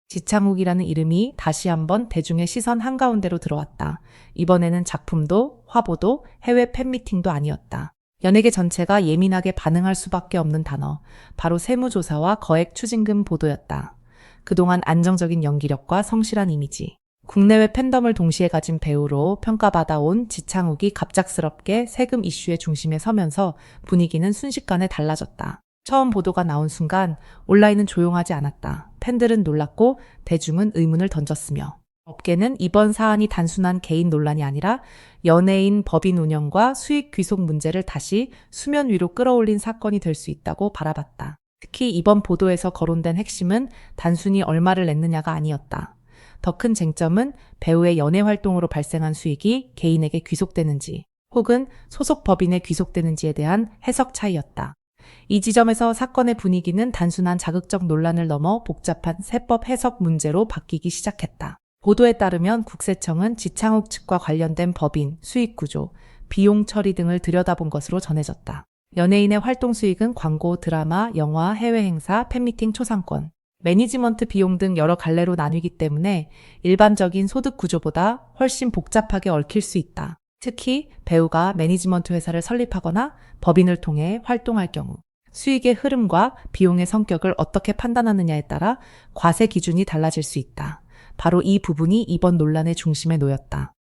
지창욱이라는 이름이 다시 한번 대중의 시선 한가운데로 들어왔다. 이번에는 작품도 화보도 해외 팬미팅도 아니었다. 연예계 전체가 예민하게 반응할 수밖에 없는 단어, 바로 세무조사와 거액추징금 보도였다. 그동안 안정적인 연기력과 성실한 이미지, 국내외 팬덤을 동시에 가진 배우로 평가받아온 지창욱이 갑작스럽게 세금 이슈의 중심에 서면서 분위기는 순식간에 달라졌다. 처음 보도가 나온 순간 온라인은 조용하지 않았다. 팬들은 놀랐고 대중은 의문을 던졌으며 업계는 이번 사안이 단순한 개인 논란이 아니라 연예인 법인 운영과 수익 귀속 문제를 다시 수면 위로 끌어올린 사건이 될 수 있다고 바라봤다. 특히 이번 보도에서 거론된 핵심은 단순히 얼마를 냈느냐가 아니었다. 더 큰 쟁점은 배우의 연예 활동으로 발생한 수익이 개인에게 귀속되는지 혹은 소속 법인에 귀속되는지에 대한 해석 차이였다. 이 지점에서 사건의 분위기는 단순한 자극적 논란을 넘어 복잡한 세법 해석 문제로 바뀌기 시작했다. 보도에 따르면 국세청은 지창욱 측과 관련된 법인, 수익 구조, 비용 처리 등을 들여다본 것으로 전해졌다. 연예인의 활동 수익은 광고, 드라마, 영화, 해외 행사, 팬미팅 초상권, 매니지먼트 비용 등 여러 갈래로 나뉘기 때문에 일반적인 소득 구조보다 훨씬 복잡하게 얽힐 수 있다. 특히 배우가 매니지먼트 회사를 설립하거나 법인을 통해 활동할 경우 수익의 흐름과 비용의 성격을 어떻게 판단하느냐에 따라 과세 기준이 달라질 수 있다. 바로 이 부분이 이번 논란의 중심에 놓였다.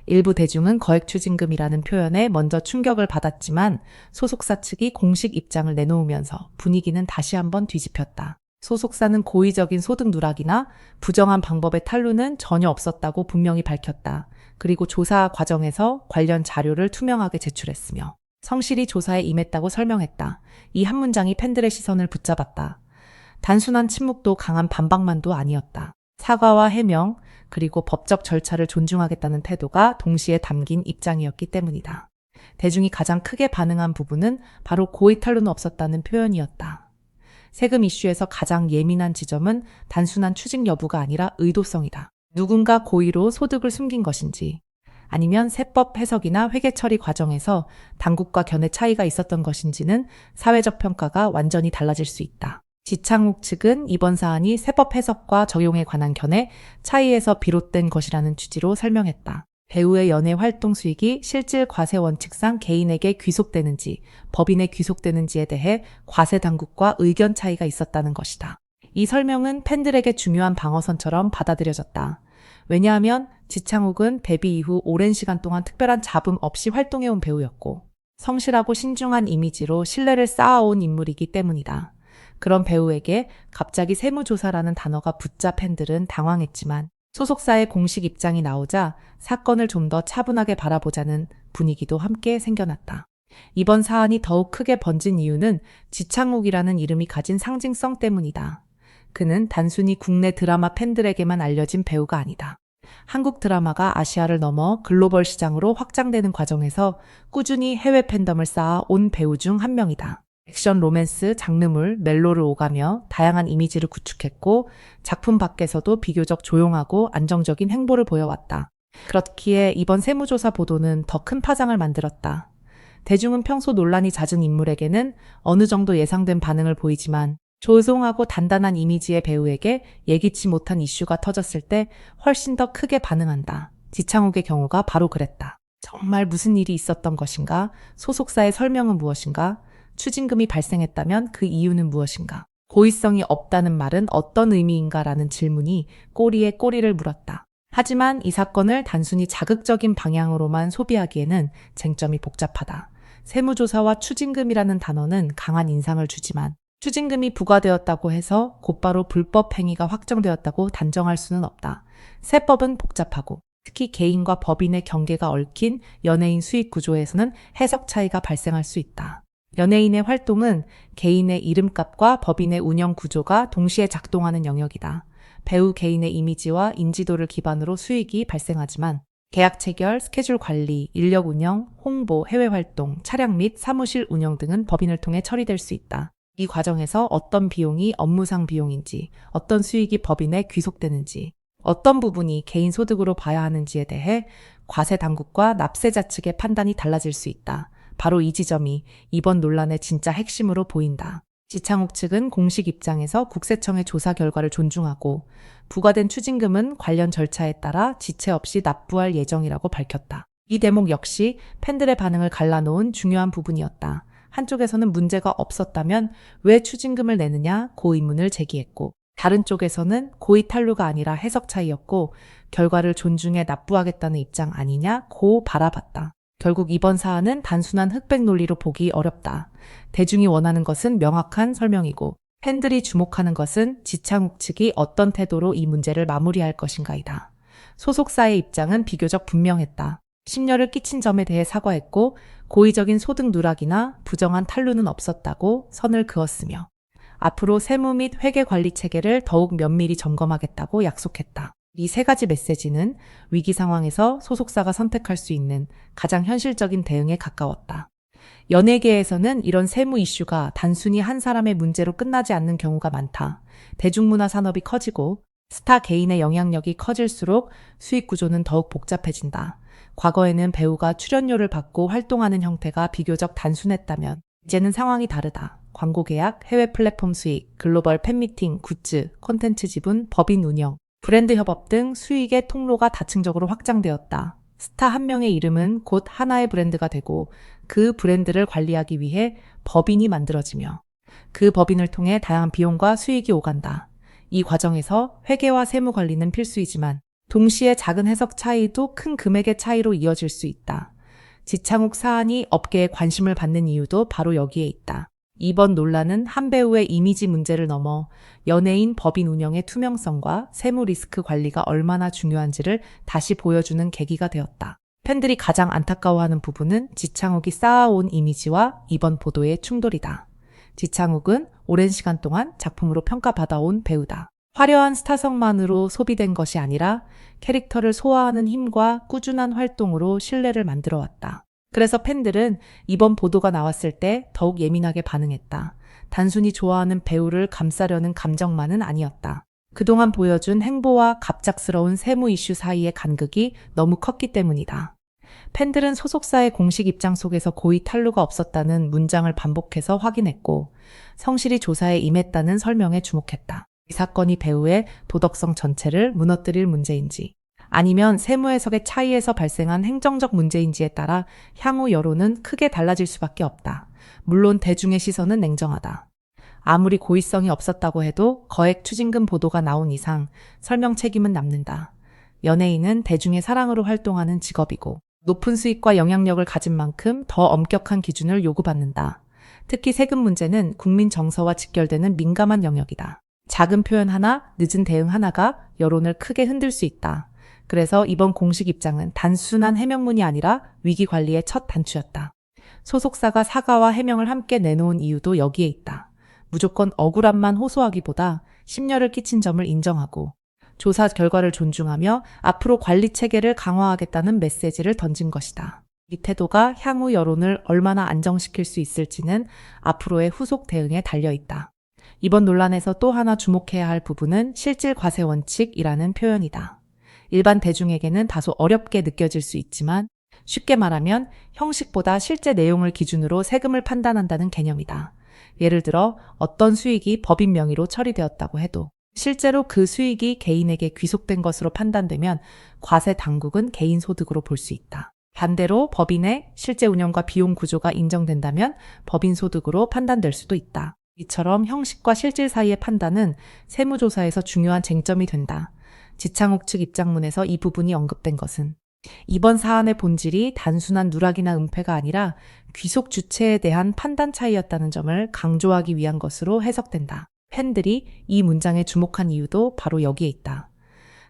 일부 대중은 거액추징금이라는 표현에 먼저 충격을 받았지만 소속사 측이 공식 입장을 내놓으면서 분위기는 다시 한번 뒤집혔다. 소속사는 고의적인 소득 누락이나 부정한 방법의 탄루는 전혀 없었다고 분명히 밝혔다. 그리고 조사 과정에서 관련 자료를 투명하게 제출했으며 성실히 조사에 임했다고 설명했다. 이 한 문장이 팬들의 시선을 붙잡았다. 단순한 침묵도 강한 반박만도 아니었다. 사과와 해명, 그리고 법적 절차를 존중하겠다는 태도가 동시에 담긴 입장이었기 때문이다. 대중이 가장 크게 반응한 부분은 바로 고의 탄루는 없었다는 표현이었다. 세금 이슈에서 가장 예민한 지점은 단순한 추징 여부가 아니라 의도성이다. 누군가 고의로 소득을 숨긴 것인지, 아니면 세법 해석이나 회계 처리 과정에서 당국과 견해 차이가 있었던 것인지는 사회적 평가가 완전히 달라질 수 있다. 지창욱 측은 이번 사안이 세법 해석과 적용에 관한 견해 차이에서 비롯된 것이라는 취지로 설명했다. 배우의 연예 활동 수익이 실질 과세 원칙상 개인에게 귀속되는지 법인에 귀속되는지에 대해 과세 당국과 의견 차이가 있었다는 것이다. 이 설명은 팬들에게 중요한 방어선처럼 받아들여졌다. 왜냐하면 지창욱은 데뷔 이후 오랜 시간 동안 특별한 잡음 없이 활동해온 배우였고 성실하고 신중한 이미지로 신뢰를 쌓아온 인물이기 때문이다. 그런 배우에게 갑자기 세무조사라는 단어가 붙자 팬들은 당황했지만 소속사의 공식 입장이 나오자 사건을 좀 더 차분하게 바라보자는 분위기도 함께 생겨났다. 이번 사안이 더욱 크게 번진 이유는 지창욱이라는 이름이 가진 상징성 때문이다. 그는 단순히 국내 드라마 팬들에게만 알려진 배우가 아니다. 한국 드라마가 아시아를 넘어 글로벌 시장으로 확장되는 과정에서 꾸준히 해외 팬덤을 쌓아 온 배우 중 한 명이다. 액션, 로맨스, 장르물, 멜로를 오가며 다양한 이미지를 구축했고 작품 밖에서도 비교적 조용하고 안정적인 행보를 보여왔다. 그렇기에 이번 세무조사 보도는 더 큰 파장을 만들었다. 대중은 평소 논란이 잦은 인물에게는 어느 정도 예상된 반응을 보이지만 조용하고 단단한 이미지의 배우에게 예기치 못한 이슈가 터졌을 때 훨씬 더 크게 반응한다. 지창욱의 경우가 바로 그랬다. 정말 무슨 일이 있었던 것인가? 소속사의 설명은 무엇인가? 추징금이 발생했다면 그 이유는 무엇인가? 고의성이 없다는 말은 어떤 의미인가라는 질문이 꼬리에 꼬리를 물었다. 하지만 이 사건을 단순히 자극적인 방향으로만 소비하기에는 쟁점이 복잡하다. 세무조사와 추징금이라는 단어는 강한 인상을 주지만 추징금이 부과되었다고 해서 곧바로 불법 행위가 확정되었다고 단정할 수는 없다. 세법은 복잡하고 특히 개인과 법인의 경계가 얽힌 연예인 수익 구조에서는 해석 차이가 발생할 수 있다. 연예인의 활동은 개인의 이름값과 법인의 운영 구조가 동시에 작동하는 영역이다. 배우 개인의 이미지와 인지도를 기반으로 수익이 발생하지만 계약 체결, 스케줄 관리, 인력 운영, 홍보, 해외 활동, 차량 및 사무실 운영 등은 법인을 통해 처리될 수 있다. 이 과정에서 어떤 비용이 업무상 비용인지, 어떤 수익이 법인에 귀속되는지, 어떤 부분이 개인 소득으로 봐야 하는지에 대해 과세 당국과 납세자 측의 판단이 달라질 수 있다. 바로 이 지점이 이번 논란의 진짜 핵심으로 보인다. 지창욱 측은 공식 입장에서 국세청의 조사 결과를 존중하고 부과된 추징금은 관련 절차에 따라 지체 없이 납부할 예정이라고 밝혔다. 이 대목 역시 팬들의 반응을 갈라놓은 중요한 부분이었다. 한쪽에서는 문제가 없었다면 왜 추징금을 내느냐 고 의문을 제기했고, 다른 쪽에서는 고의 탄루가 아니라 해석 차이였고 결과를 존중해 납부하겠다는 입장 아니냐 고 바라봤다. 결국 이번 사안은 단순한 흑백 논리로 보기 어렵다. 대중이 원하는 것은 명확한 설명이고 팬들이 주목하는 것은 지창욱 측이 어떤 태도로 이 문제를 마무리할 것인가이다. 소속사의 입장은 비교적 분명했다. 심려를 끼친 점에 대해 사과했고 고의적인 소득 누락이나 부정한 탄루는 없었다고 선을 그었으며 앞으로 세무 및 회계 관리 체계를 더욱 면밀히 점검하겠다고 약속했다. 이 세 가지 메시지는 위기 상황에서 소속사가 선택할 수 있는 가장 현실적인 대응에 가까웠다. 연예계에서는 이런 세무 이슈가 단순히 한 사람의 문제로 끝나지 않는 경우가 많다. 대중문화 산업이 커지고 스타 개인의 영향력이 커질수록 수익 구조는 더욱 복잡해진다. 과거에는 배우가 출연료를 받고 활동하는 형태가 비교적 단순했다면 이제는 상황이 다르다. 광고 계약, 해외 플랫폼 수익, 글로벌 팬미팅, 굿즈, 콘텐츠 지분, 법인 운영, 브랜드 협업 등 수익의 통로가 다층적으로 확장되었다. 스타 한 명의 이름은 곧 하나의 브랜드가 되고 그 브랜드를 관리하기 위해 법인이 만들어지며 그 법인을 통해 다양한 비용과 수익이 오간다. 이 과정에서 회계와 세무 관리는 필수이지만 동시에 작은 해석 차이도 큰 금액의 차이로 이어질 수 있다. 지창욱 사안이 업계에 관심을 받는 이유도 바로 여기에 있다. 이번 논란은 한 배우의 이미지 문제를 넘어 연예인 법인 운영의 투명성과 세무 리스크 관리가 얼마나 중요한지를 다시 보여주는 계기가 되었다. 팬들이 가장 안타까워하는 부분은 지창욱이 쌓아온 이미지와 이번 보도의 충돌이다. 지창욱은 오랜 시간 동안 작품으로 평가받아온 배우다. 화려한 스타성만으로 소비된 것이 아니라 캐릭터를 소화하는 힘과 꾸준한 활동으로 신뢰를 만들어왔다. 그래서 팬들은 이번 보도가 나왔을 때 더욱 예민하게 반응했다. 단순히 좋아하는 배우를 감싸려는 감정만은 아니었다. 그동안 보여준 행보와 갑작스러운 세무 이슈 사이의 간극이 너무 컸기 때문이다. 팬들은 소속사의 공식 입장 속에서 고의 탄루가 없었다는 문장을 반복해서 확인했고 성실히 조사에 임했다는 설명에 주목했다. 이 사건이 배우의 도덕성 전체를 무너뜨릴 문제인지 아니면 세무 해석의 차이에서 발생한 행정적 문제인지에 따라 향후 여론은 크게 달라질 수밖에 없다. 물론 대중의 시선은 냉정하다. 아무리 고의성이 없었다고 해도 거액 추징금 보도가 나온 이상 설명 책임은 남는다. 연예인은 대중의 사랑으로 활동하는 직업이고 높은 수익과 영향력을 가진 만큼 더 엄격한 기준을 요구받는다. 특히 세금 문제는 국민 정서와 직결되는 민감한 영역이다. 작은 표현 하나, 늦은 대응 하나가 여론을 크게 흔들 수 있다. 그래서 이번 공식 입장은 단순한 해명문이 아니라 위기 관리의 첫 단추였다. 소속사가 사과와 해명을 함께 내놓은 이유도 여기에 있다. 무조건 억울함만 호소하기보다 심려를 끼친 점을 인정하고 조사 결과를 존중하며 앞으로 관리 체계를 강화하겠다는 메시지를 던진 것이다. 이 태도가 향후 여론을 얼마나 안정시킬 수 있을지는 앞으로의 후속 대응에 달려있다. 이번 논란에서 또 하나 주목해야 할 부분은 실질 과세 원칙이라는 표현이다. 일반 대중에게는 다소 어렵게 느껴질 수 있지만 쉽게 말하면 형식보다 실제 내용을 기준으로 세금을 판단한다는 개념이다. 예를 들어 어떤 수익이 법인 명의로 처리되었다고 해도 실제로 그 수익이 개인에게 귀속된 것으로 판단되면 과세 당국은 개인 소득으로 볼 수 있다. 반대로 법인의 실제 운영과 비용 구조가 인정된다면 법인 소득으로 판단될 수도 있다. 이처럼 형식과 실질 사이의 판단은 세무조사에서 중요한 쟁점이 된다. 지창욱 측 입장문에서 이 부분이 언급된 것은 이번 사안의 본질이 단순한 누락이나 은폐가 아니라 귀속 주체에 대한 판단 차이였다는 점을 강조하기 위한 것으로 해석된다. 팬들이 이 문장에 주목한 이유도 바로 여기에 있다.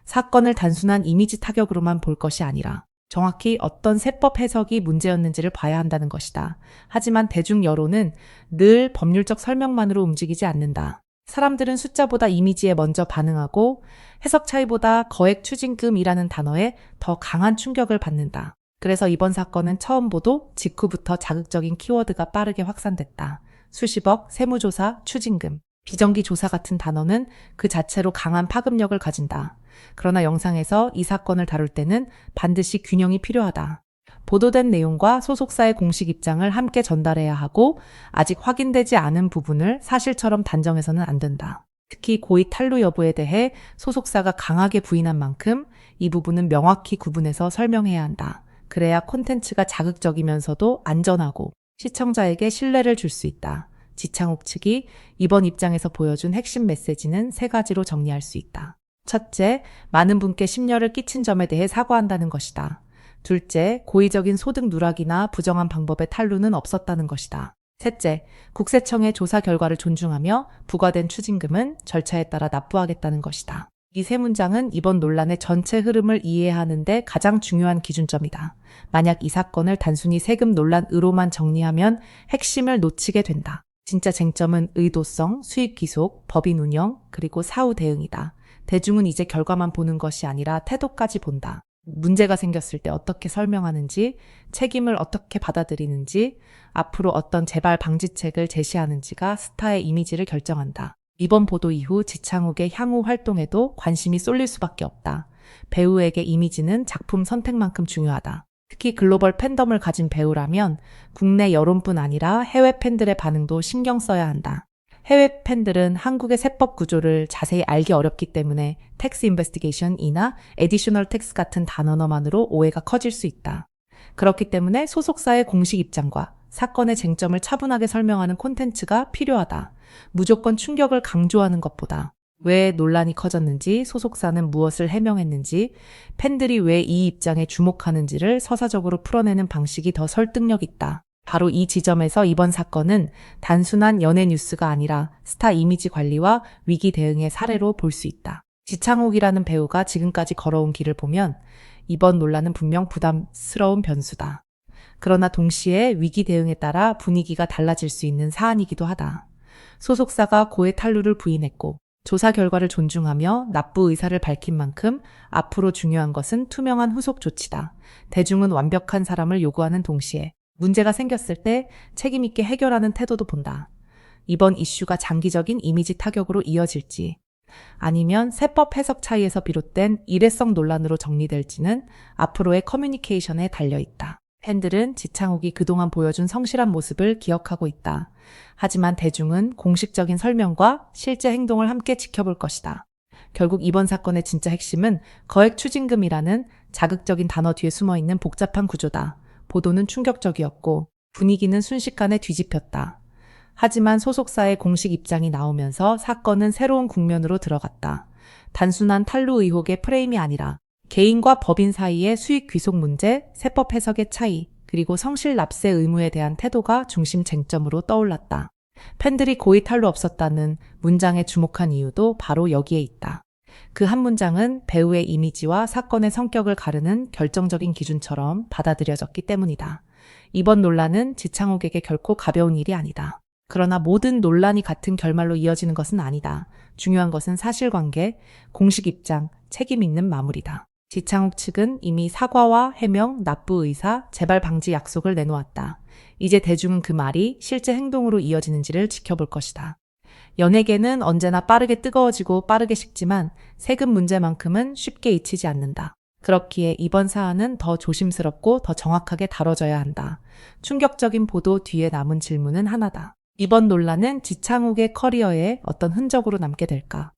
사건을 단순한 이미지 타격으로만 볼 것이 아니라 정확히 어떤 세법 해석이 문제였는지를 봐야 한다는 것이다. 하지만 대중 여론은 늘 법률적 설명만으로 움직이지 않는다. 사람들은 숫자보다 이미지에 먼저 반응하고 해석 차이보다 거액 추징금이라는 단어에 더 강한 충격을 받는다. 그래서 이번 사건은 처음 보도 직후부터 자극적인 키워드가 빠르게 확산됐다. 수십억, 세무조사, 추징금, 비정기 조사 같은 단어는 그 자체로 강한 파급력을 가진다. 그러나 영상에서 이 사건을 다룰 때는 반드시 균형이 필요하다. 보도된 내용과 소속사의 공식 입장을 함께 전달해야 하고 아직 확인되지 않은 부분을 사실처럼 단정해서는 안 된다. 특히 고의 탄로 여부에 대해 소속사가 강하게 부인한 만큼 이 부분은 명확히 구분해서 설명해야 한다. 그래야 콘텐츠가 자극적이면서도 안전하고 시청자에게 신뢰를 줄 수 있다. 지창욱 측이 이번 입장에서 보여준 핵심 메시지는 세 가지로 정리할 수 있다. 첫째, 많은 분께 심려를 끼친 점에 대해 사과한다는 것이다. 둘째, 고의적인 소득 누락이나 부정한 방법의 탄로는 없었다는 것이다. 셋째, 국세청의 조사 결과를 존중하며 부과된 추징금은 절차에 따라 납부하겠다는 것이다. 이 세 문장은 이번 논란의 전체 흐름을 이해하는 데 가장 중요한 기준점이다. 만약 이 사건을 단순히 세금 논란으로만 정리하면 핵심을 놓치게 된다. 진짜 쟁점은 의도성, 수익 귀속, 법인 운영, 그리고 사후 대응이다. 대중은 이제 결과만 보는 것이 아니라 태도까지 본다. 문제가 생겼을 때 어떻게 설명하는지, 책임을 어떻게 받아들이는지, 앞으로 어떤 재발 방지책을 제시하는지가 스타의 이미지를 결정한다. 이번 보도 이후 지창욱의 향후 활동에도 관심이 쏠릴 수밖에 없다. 배우에게 이미지는 작품 선택만큼 중요하다. 특히 글로벌 팬덤을 가진 배우라면 국내 여론뿐 아니라 해외 팬들의 반응도 신경 써야 한다. 해외 팬들은 한국의 세법 구조를 자세히 알기 어렵기 때문에 텍스 인베스티게이션이나 에디셔널 텍스 같은 단어만으로 오해가 커질 수 있다. 그렇기 때문에 소속사의 공식 입장과 사건의 쟁점을 차분하게 설명하는 콘텐츠가 필요하다. 무조건 충격을 강조하는 것보다 왜 논란이 커졌는지, 소속사는 무엇을 해명했는지, 팬들이 왜 이 입장에 주목하는지를 서사적으로 풀어내는 방식이 더 설득력 있다. 바로 이 지점에서 이번 사건은 단순한 연예 뉴스가 아니라 스타 이미지 관리와 위기 대응의 사례로 볼 수 있다. 지창욱이라는 배우가 지금까지 걸어온 길을 보면 이번 논란은 분명 부담스러운 변수다. 그러나 동시에 위기 대응에 따라 분위기가 달라질 수 있는 사안이기도 하다. 소속사가 고의 탄로를 부인했고 조사 결과를 존중하며 납부 의사를 밝힌 만큼 앞으로 중요한 것은 투명한 후속 조치다. 대중은 완벽한 사람을 요구하는 동시에 문제가 생겼을 때 책임 있게 해결하는 태도도 본다. 이번 이슈가 장기적인 이미지 타격으로 이어질지 아니면 세법 해석 차이에서 비롯된 일회성 논란으로 정리될지는 앞으로의 커뮤니케이션에 달려있다. 팬들은 지창욱이 그동안 보여준 성실한 모습을 기억하고 있다. 하지만 대중은 공식적인 설명과 실제 행동을 함께 지켜볼 것이다. 결국 이번 사건의 진짜 핵심은 거액 추징금이라는 자극적인 단어 뒤에 숨어있는 복잡한 구조다. 보도는 충격적이었고 분위기는 순식간에 뒤집혔다. 하지만 소속사의 공식 입장이 나오면서 사건은 새로운 국면으로 들어갔다. 단순한 탄로 의혹의 프레임이 아니라 개인과 법인 사이의 수익 귀속 문제, 세법 해석의 차이, 그리고 성실 납세 의무에 대한 태도가 중심 쟁점으로 떠올랐다. 팬들이 고의 탄로 없었다는 문장에 주목한 이유도 바로 여기에 있다. 그 한 문장은 배우의 이미지와 사건의 성격을 가르는 결정적인 기준처럼 받아들여졌기 때문이다. 이번 논란은 지창욱에게 결코 가벼운 일이 아니다. 그러나 모든 논란이 같은 결말로 이어지는 것은 아니다. 중요한 것은 사실관계, 공식 입장, 책임 있는 마무리다. 지창욱 측은 이미 사과와 해명, 납부 의사, 재발 방지 약속을 내놓았다. 이제 대중은 그 말이 실제 행동으로 이어지는지를 지켜볼 것이다. 연예계는 언제나 빠르게 뜨거워지고 빠르게 식지만 세금 문제만큼은 쉽게 잊히지 않는다. 그렇기에 이번 사안은 더 조심스럽고 더 정확하게 다뤄져야 한다. 충격적인 보도 뒤에 남은 질문은 하나다. 이번 논란은 지창욱의 커리어에 어떤 흔적으로 남게 될까?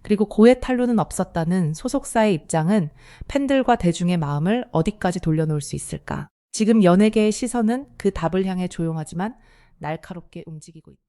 그리고 고의 탄로는 없었다는 소속사의 입장은 팬들과 대중의 마음을 어디까지 돌려놓을 수 있을까? 지금 연예계의 시선은 그 답을 향해 조용하지만 날카롭게 움직이고 있다.